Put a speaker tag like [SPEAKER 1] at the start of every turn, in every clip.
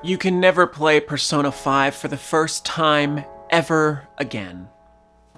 [SPEAKER 1] You can never play Persona 5 for the first time ever again.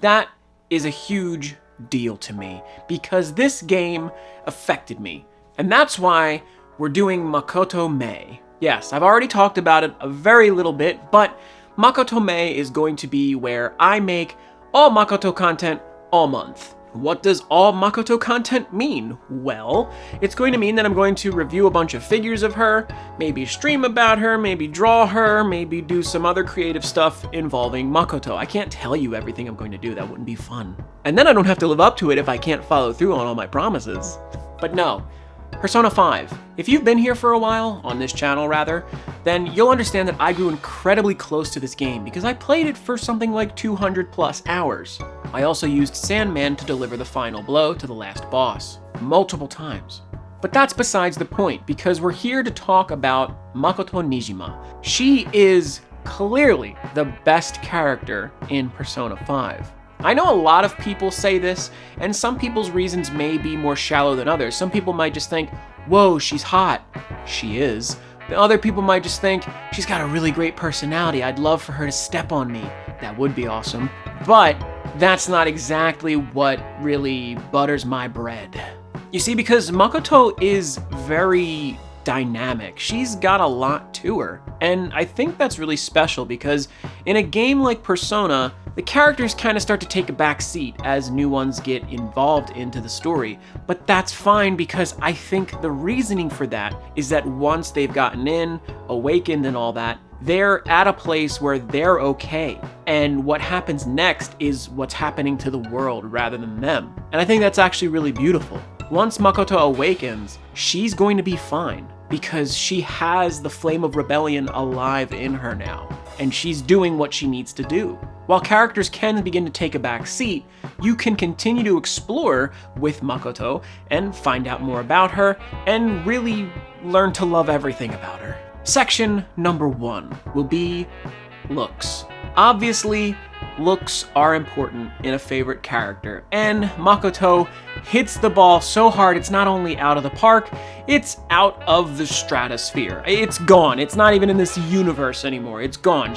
[SPEAKER 1] That is a huge deal to me because this game affected me. And that's why we're doing Makoto May. Yes, I've already talked about it a very little bit, but Makoto May is going to be where I make all Makoto content all month. What does all Makoto content mean? Well, it's going to mean that I'm going to review a bunch of figures of her, maybe stream about her, maybe draw her, maybe do some other creative stuff involving Makoto. I can't tell you everything I'm going to do, that wouldn't be fun. And then I don't have to live up to it if I can't follow through on all my promises. But no, Persona 5. If you've been here for a while, on this channel rather, then you'll understand that I grew incredibly close to this game because I played it for something like 200 plus hours. I also used Sandman to deliver the final blow to the last boss, multiple times. But that's besides the point, because we're here to talk about Makoto Niijima. She is clearly the best character in Persona 5. I know a lot of people say this, and some people's reasons may be more shallow than others. Some people might just think, whoa, she's hot. She is. The other people might just think, she's got a really great personality. I'd love for her to step on me. That would be awesome. But that's not exactly what really butters my bread. You see, because Makoto is very dynamic. She's got a lot to her. And I think that's really special because in a game like Persona, the characters kind of start to take a back seat as new ones get involved into the story. But that's fine because I think the reasoning for that is that once they've gotten in, awakened and all that, they're at a place where they're okay. And what happens next is what's happening to the world rather than them. And I think that's actually really beautiful. Once Makoto awakens, she's going to be fine because she has the flame of rebellion alive in her now, and she's doing what she needs to do. While characters can begin to take a back seat, you can continue to explore with Makoto and find out more about her and really learn to love everything about her. Section number 1 will be looks. Obviously, looks are important in a favorite character, and Makoto hits the ball so hard it's not only out of the park, it's out of the stratosphere. It's gone. It's not even in this universe anymore. It's gone.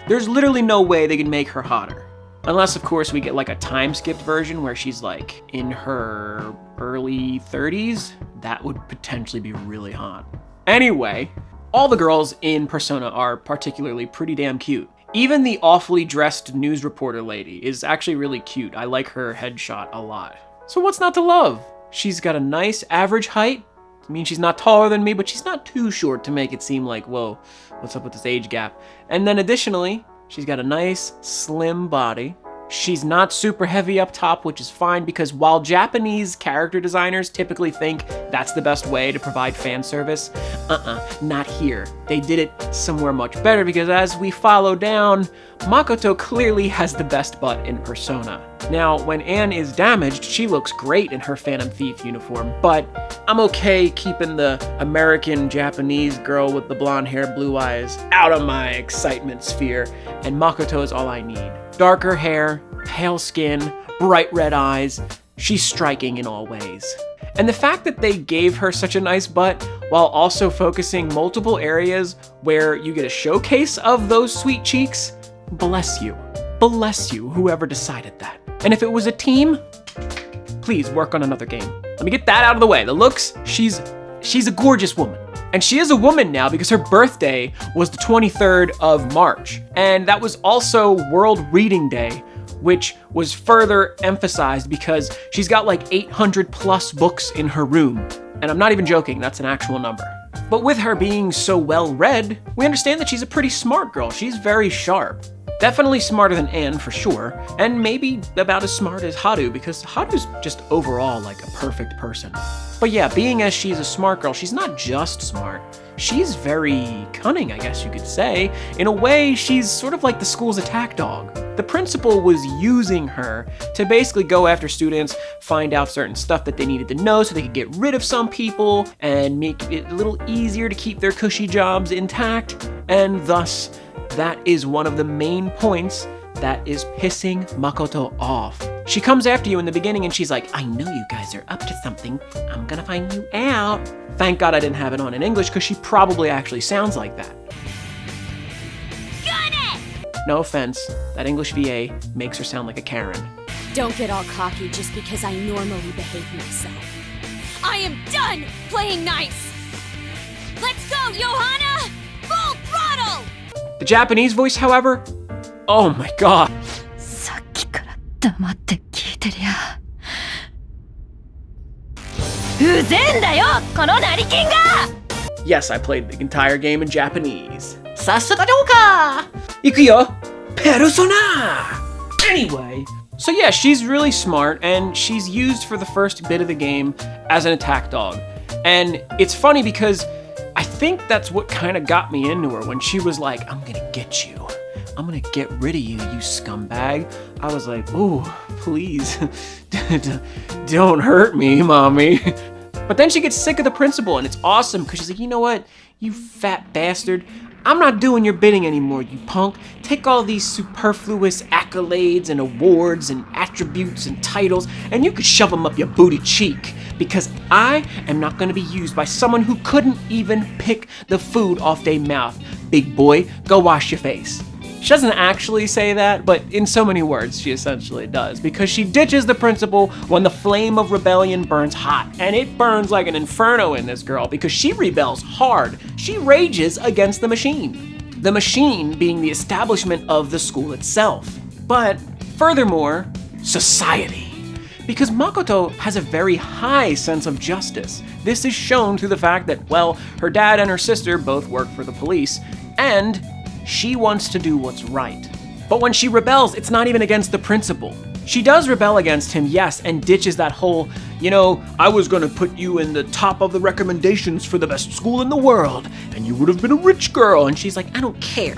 [SPEAKER 1] There's literally no way they can make her hotter. Unless, of course, we get like a time-skipped version where she's like in her early 30s. That would potentially be really hot. Anyway, all the girls in Persona are particularly pretty damn cute. Even the awfully dressed news reporter lady is actually really cute. I like her headshot a lot. So what's not to love? She's got a nice average height. I mean, she's not taller than me, but she's not too short to make it seem like, whoa, what's up with this age gap? And then additionally, she's got a nice slim body. She's not super heavy up top, which is fine because while Japanese character designers typically think that's the best way to provide fan service, not here. They did it somewhere much better because as we follow down, Makoto clearly has the best butt in Persona. Now, when Anne is damaged, she looks great in her Phantom Thief uniform, but I'm okay keeping the American Japanese girl with the blonde hair, blue eyes out of my excitement sphere, and Makoto is all I need. Darker hair, pale skin, bright red eyes, she's striking in all ways. And the fact that they gave her such a nice butt while also focusing multiple areas where you get a showcase of those sweet cheeks, bless you. Bless you, whoever decided that. And if it was a team, please work on another game. Let me get that out of the way. The looks, she's a gorgeous woman. And she is a woman now because her birthday was the 23rd of March. And that was also World Reading Day, which was further emphasized because she's got like 800 plus books in her room. And I'm not even joking, that's an actual number. But with her being so well read, we understand that she's a pretty smart girl. She's very sharp. Definitely smarter than Anne for sure, and maybe about as smart as Haru because Haru's just overall like a perfect person. But yeah, being as she's a smart girl, she's not just smart. She's very cunning, I guess you could say. In a way, she's sort of like the school's attack dog. The principal was using her to basically go after students, find out certain stuff that they needed to know so they could get rid of some people and make it a little easier to keep their cushy jobs intact, and thus that is one of the main points that is pissing Makoto off. She comes after you in the beginning and she's like, I know you guys are up to something. I'm gonna find you out. Thank God I didn't have it on in English because she probably actually sounds like that. No offense, that English VA makes her sound like a Karen.
[SPEAKER 2] Don't get all cocky just because I normally behave myself. I am done playing nice! Let's go, Johanna! Full throttle!
[SPEAKER 1] The Japanese voice, however, oh my god.
[SPEAKER 3] さっきから黙って聞いてりゃ。うぜえんだよ、この成金が!
[SPEAKER 1] Yes, I played the entire game in Japanese. Sasuga Joker! Ikuyo! Persona! Anyway, so yeah, she's really smart, and she's used for the first bit of the game as an attack dog. And it's funny because I think that's what kind of got me into her when she was like, I'm gonna get you. I'm gonna get rid of you, you scumbag. I was like, ooh, please, don't hurt me, mommy. But then she gets sick of the principal, and it's awesome because she's like, you know what, you fat bastard. I'm not doing your bidding anymore, you punk. Take all these superfluous accolades and awards and attributes and titles, and you could shove them up your booty cheek. Because I am not gonna be used by someone who couldn't even pick the food off their mouth. Big boy, go wash your face. She doesn't actually say that, but in so many words, she essentially does, because she ditches the principal when the flame of rebellion burns hot, and it burns like an inferno in this girl, because she rebels hard. She rages against the machine being the establishment of the school itself. But furthermore, society. Because Makoto has a very high sense of justice. This is shown through the fact that, well, her dad and her sister both work for the police, and she wants to do what's right. But when she rebels, it's not even against the principal. She does rebel against him, yes, and ditches that whole, you know, I was gonna put you in the top of the recommendations for the best school in the world, and you would have been a rich girl. And she's like, I don't care.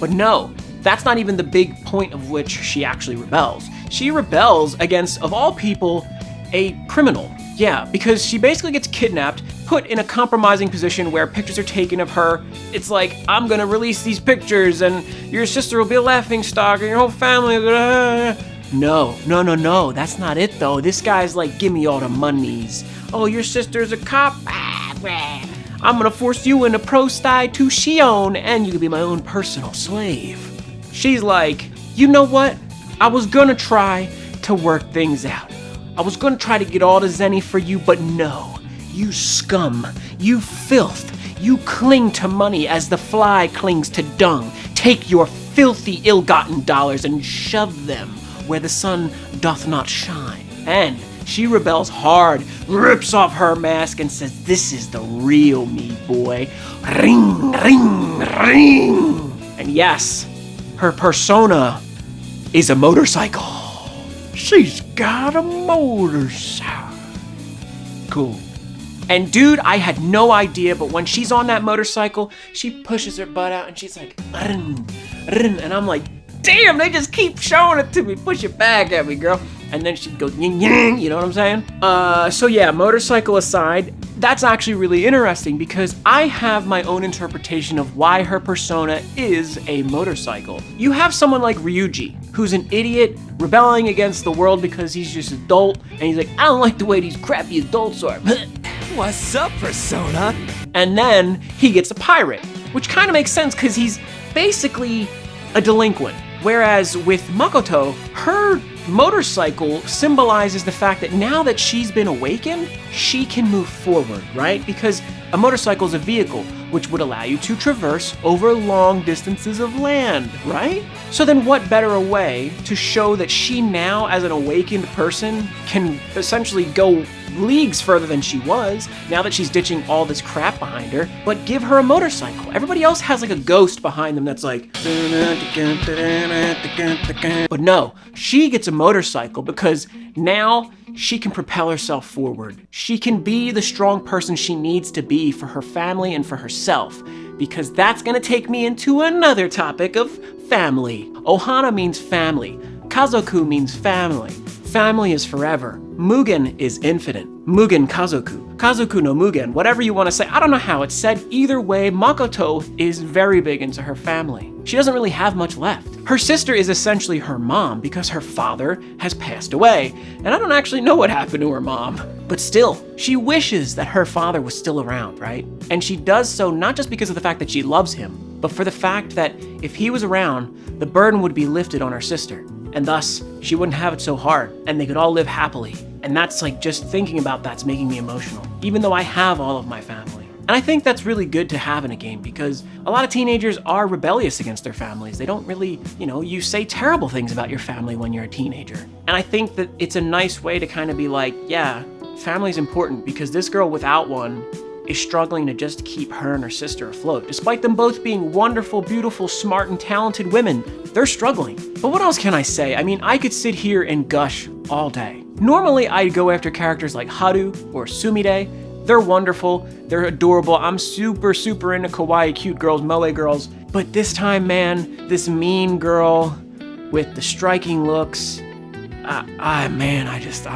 [SPEAKER 1] But no, that's not even the big point of which she actually rebels. She rebels against, of all people, a criminal. Yeah, because she basically gets kidnapped, put in a compromising position where pictures are taken of her. It's like, I'm gonna release these pictures and your sister will be a laughingstock and your whole family will No, that's not it though. This guy's like, give me all the monies. Oh, your sister's a cop? I'm gonna force you into prostitution and you can be my own personal slave. She's like, you know what? I was gonna try to work things out. I was gonna try to get all the zenny for you, but no. You scum, you filth, you cling to money as the fly clings to dung. Take your filthy, ill-gotten dollars and shove them where the sun doth not shine. And she rebels hard, rips off her mask and says, this is the real me, boy. Ring, ring, ring. And yes, her persona is a motorcycle. She's got a motorcycle. Cool. And dude, I had no idea, but when she's on that motorcycle, she pushes her butt out and she's like, run, run. And I'm like, damn, they just keep showing it to me. Push it back at me, girl. And then she goes, ying, ying, you know what I'm saying? So yeah, motorcycle aside, that's actually really interesting because I have my own interpretation of why her persona is a motorcycle. You have someone like Ryuji, who's an idiot, rebelling against the world because he's just an adult, and he's like, I don't like the way these crappy adults are.
[SPEAKER 4] What's up, Persona?
[SPEAKER 1] And then he gets a pirate, which kind of makes sense because he's basically a delinquent. Whereas with Makoto, her motorcycle symbolizes the fact that now that she's been awakened, she can move forward, right? Because a motorcycle is a vehicle which would allow you to traverse over long distances of land, right? So then what better a way to show that she now, as an awakened person, can essentially go leagues further than she was, now that she's ditching all this crap behind her, but give her a motorcycle. Everybody else has like a ghost behind them that's like, but no, she gets a motorcycle because now she can propel herself forward. She can be the strong person she needs to be for her family and for herself, because that's gonna take me into another topic of family. Ohana means family. Kazoku means family. Family is forever. Mugen is infinite. Mugen Kazoku. Kazoku no Mugen. Whatever you want to say. I don't know how it's said. Either way, Makoto is very big into her family. She doesn't really have much left. Her sister is essentially her mom because her father has passed away. And I don't actually know what happened to her mom. But still, she wishes that her father was still around, right? And she does so not just because of the fact that she loves him, but for the fact that if he was around, the burden would be lifted on her sister, and thus she wouldn't have it so hard, and they could all live happily. And that's like, just thinking about that's making me emotional, even though I have all of my family. And I think that's really good to have in a game, because a lot of teenagers are rebellious against their families. They don't really, you say terrible things about your family when you're a teenager. And I think that it's a nice way to kind of be like, yeah, family's important, because this girl without one is struggling to just keep her and her sister afloat. Despite them both being wonderful, beautiful, smart, and talented women, they're struggling. But what else can I say? I mean, I could sit here and gush all day. Normally, I'd go after characters like Haru or Sumire. They're wonderful, they're adorable. I'm super into kawaii cute girls, moe girls. But this time, man, this mean girl with the striking looks, I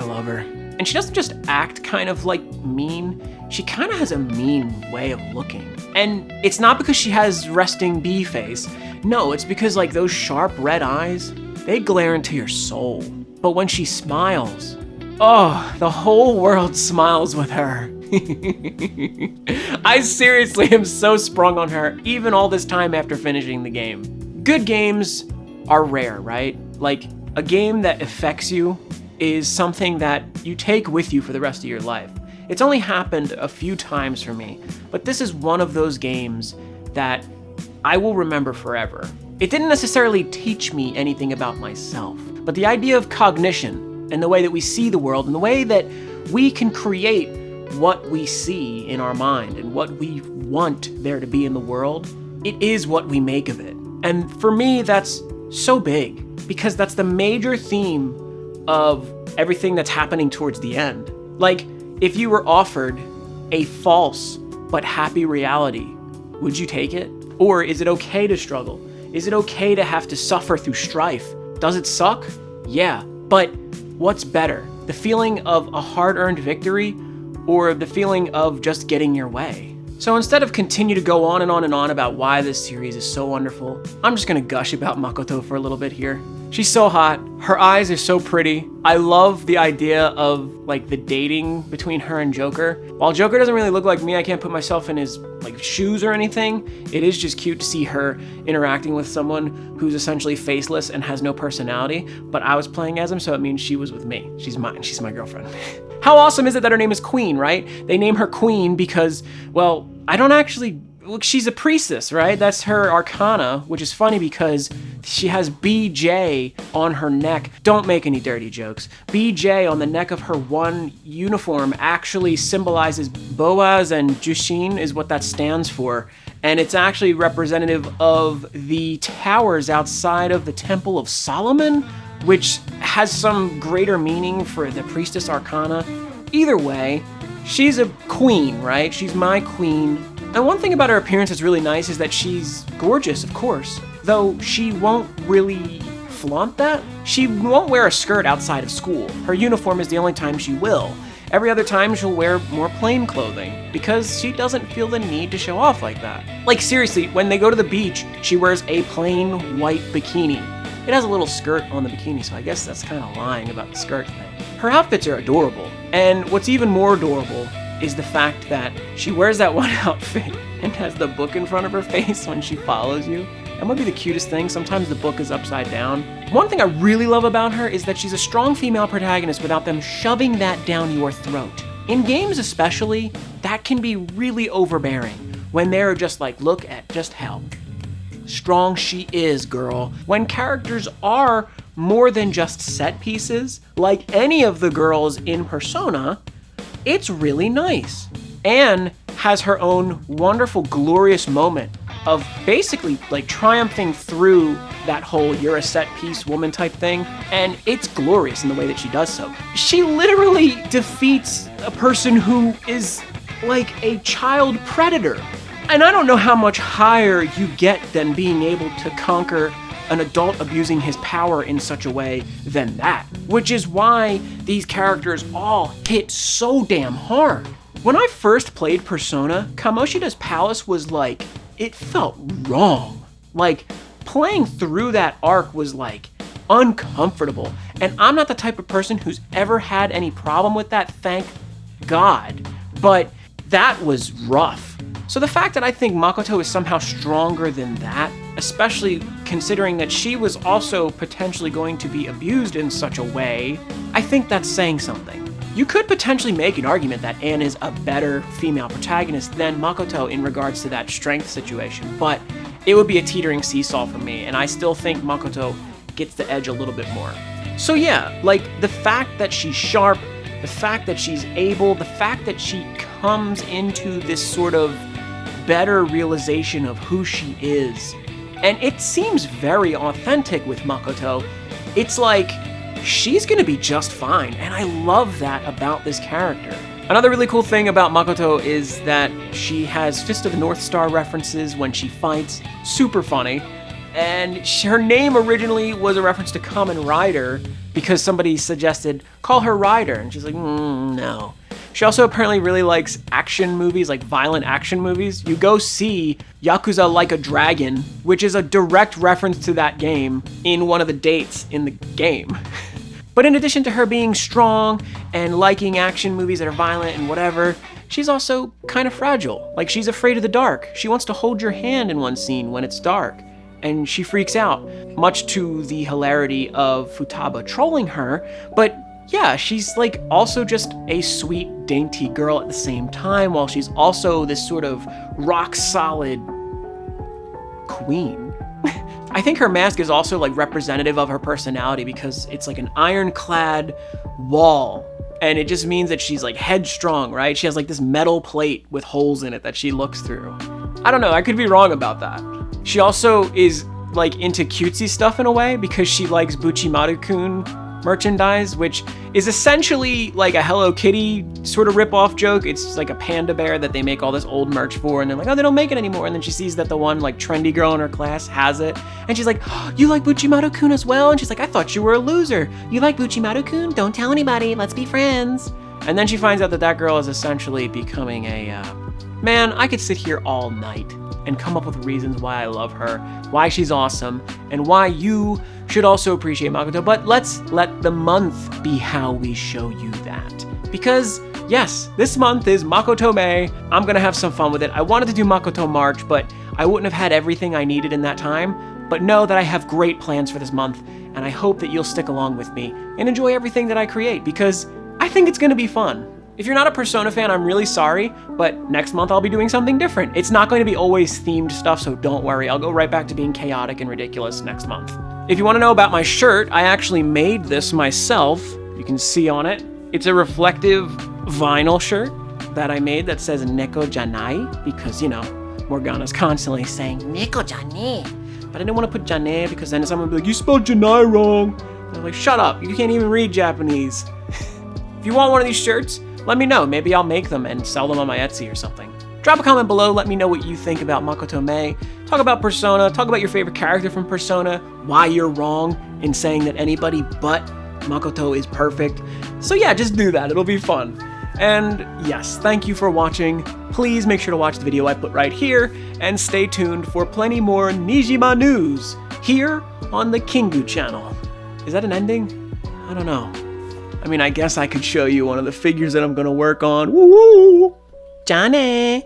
[SPEAKER 1] love her. And she doesn't just act kind of like mean, she kind of has a mean way of looking. And it's not because she has resting bee face. No, it's because like those sharp red eyes, they glare into your soul. But when she smiles, oh, the whole world smiles with her. I seriously am so sprung on her, even all this time after finishing the game. Good games are rare, right? Like, a game that affects you is something that you take with you for the rest of your life. It's only happened a few times for me, but this is one of those games that I will remember forever. It didn't necessarily teach me anything about myself, but the idea of cognition and the way that we see the world and the way that we can create what we see in our mind and what we want there to be in the world, it is what we make of it. And for me, that's so big, because that's the major theme of everything that's happening towards the end. Like, if you were offered a false but happy reality, would you take it? Or is it okay to struggle? Is it okay to have to suffer through strife? Does it suck? Yeah, but what's better? The feeling of a hard-earned victory, or the feeling of just getting your way? So instead of continue to go on and on and on about why this series is so wonderful, I'm just gonna gush about Makoto for a little bit here. She's so hot, her eyes are so pretty. I love the idea of like the dating between her and Joker. While Joker doesn't really look like me, I can't put myself in his like shoes or anything. It is just cute to see her interacting with someone who's essentially faceless and has no personality, but I was playing as him, so it means she was with me. She's mine, she's my girlfriend. How awesome is it that her name is Queen, right? They name her Queen because, well, I don't actually, look, she's a priestess, right? That's her arcana, which is funny because she has BJ on her neck. Don't make any dirty jokes. BJ on the neck of her one uniform actually symbolizes Boaz, and Jushin is what that stands for. And it's actually representative of the towers outside of the Temple of Solomon, which has some greater meaning for the priestess arcana. Either way, she's a queen, right? She's my queen. And one thing about her appearance that's really nice is that she's gorgeous, of course, though she won't really flaunt that. She won't wear a skirt outside of school. Her uniform is the only time she will. Every other time she'll wear more plain clothing because she doesn't feel the need to show off like that. Like seriously, when they go to the beach, she wears a plain white bikini. It has a little skirt on the bikini, so I guess that's kind of lying about the skirt thing. Her outfits are adorable, and what's even more adorable is the fact that she wears that one outfit and has the book in front of her face when she follows you. That might be the cutest thing. Sometimes the book is upside down. One thing I really love about her is that she's a strong female protagonist without them shoving that down your throat. In games especially, that can be really overbearing when they're just like, look at just how strong she is, girl. When characters are more than just set pieces, like any of the girls in Persona, it's really nice. Anne has her own wonderful, glorious moment of basically like triumphing through that whole you're a set piece woman type thing, and it's glorious in the way that she does so. She literally defeats a person who is like a child predator. And I don't know how much higher you get than being able to conquer an adult abusing his power in such a way than that. Which is why these characters all hit so damn hard. When I first played Persona, Kamoshida's Palace was like, it felt wrong. Like, playing through that arc was like uncomfortable. And I'm not the type of person who's ever had any problem with that, thank God. But that was rough. So the fact that I think Makoto is somehow stronger than that, especially considering that she was also potentially going to be abused in such a way, I think that's saying something. You could potentially make an argument that Anne is a better female protagonist than Makoto in regards to that strength situation, but it would be a teetering seesaw for me, and I still think Makoto gets the edge a little bit more. So yeah, like, the fact that she's sharp, the fact that she's able, the fact that she comes into this sort of better realization of who she is, and it seems very authentic with Makoto. It's like, she's gonna be just fine, and I love that about this character. Another really cool thing about Makoto is that she has Fist of the North Star references when she fights, super funny, and her name originally was a reference to Kamen Rider because somebody suggested, call her Rider, and she's like, no. She also apparently really likes action movies, like violent action movies. You go see Yakuza Like a Dragon, which is a direct reference to that game in one of the dates in the game. But in addition to her being strong and liking action movies that are violent and whatever, she's also kind of fragile. Like, she's afraid of the dark. She wants to hold your hand in one scene when it's dark, and she freaks out, much to the hilarity of Futaba trolling her. But yeah, she's like also just a sweet, dainty girl at the same time, while she's also this sort of rock-solid queen. I think her mask is also like representative of her personality because it's like an ironclad wall, and it just means that she's like headstrong, right? She has like this metal plate with holes in it that she looks through. I don't know, I could be wrong about that. She also is like into cutesy stuff in a way because she likes Buchimaru-kun merchandise, which is essentially like a Hello Kitty sort of rip-off joke. It's like a panda bear that they make all this old merch for, and they're like, oh, they don't make it anymore. And then she sees that the one like trendy girl in her class has it, and she's like, oh, you like Buchimaru-kun as well? And she's like, I thought you were a loser. You like Buchimaru-kun? Don't tell anybody. Let's be friends. And then she finds out that that girl is essentially becoming a man. I could sit here all night and come up with reasons why I love her, why she's awesome, and why you should also appreciate Makoto, but let's let the month be how we show you that. Because, yes, this month is Makoto May. I'm gonna have some fun with it. I wanted to do Makoto March, but I wouldn't have had everything I needed in that time. But know that I have great plans for this month, and I hope that you'll stick along with me and enjoy everything that I create, because I think it's gonna be fun. If you're not a Persona fan, I'm really sorry, but next month I'll be doing something different. It's not going to be always themed stuff, so don't worry. I'll go right back to being chaotic and ridiculous next month. If you want to know about my shirt, I actually made this myself. You can see on it. It's a reflective vinyl shirt that I made that says Neko Janai, because, you know, Morgana's constantly saying Neko Janai. But I didn't want to put Janai because then someone would be like, you spelled Janai wrong. And I'm like, shut up, you can't even read Japanese. If you want one of these shirts, let me know. Maybe I'll make them and sell them on my Etsy or something. Drop a comment below, let me know what you think about Makoto May. Talk about Persona, talk about your favorite character from Persona, why you're wrong in saying that anybody but Makoto is perfect. So yeah, just do that, it'll be fun. And yes, thank you for watching. Please make sure to watch the video I put right here, and stay tuned for plenty more Niijima news here on the Kingu channel. Is that an ending? I don't know. I mean, I guess I could show you one of the figures that I'm gonna work on. Woo! Johnny!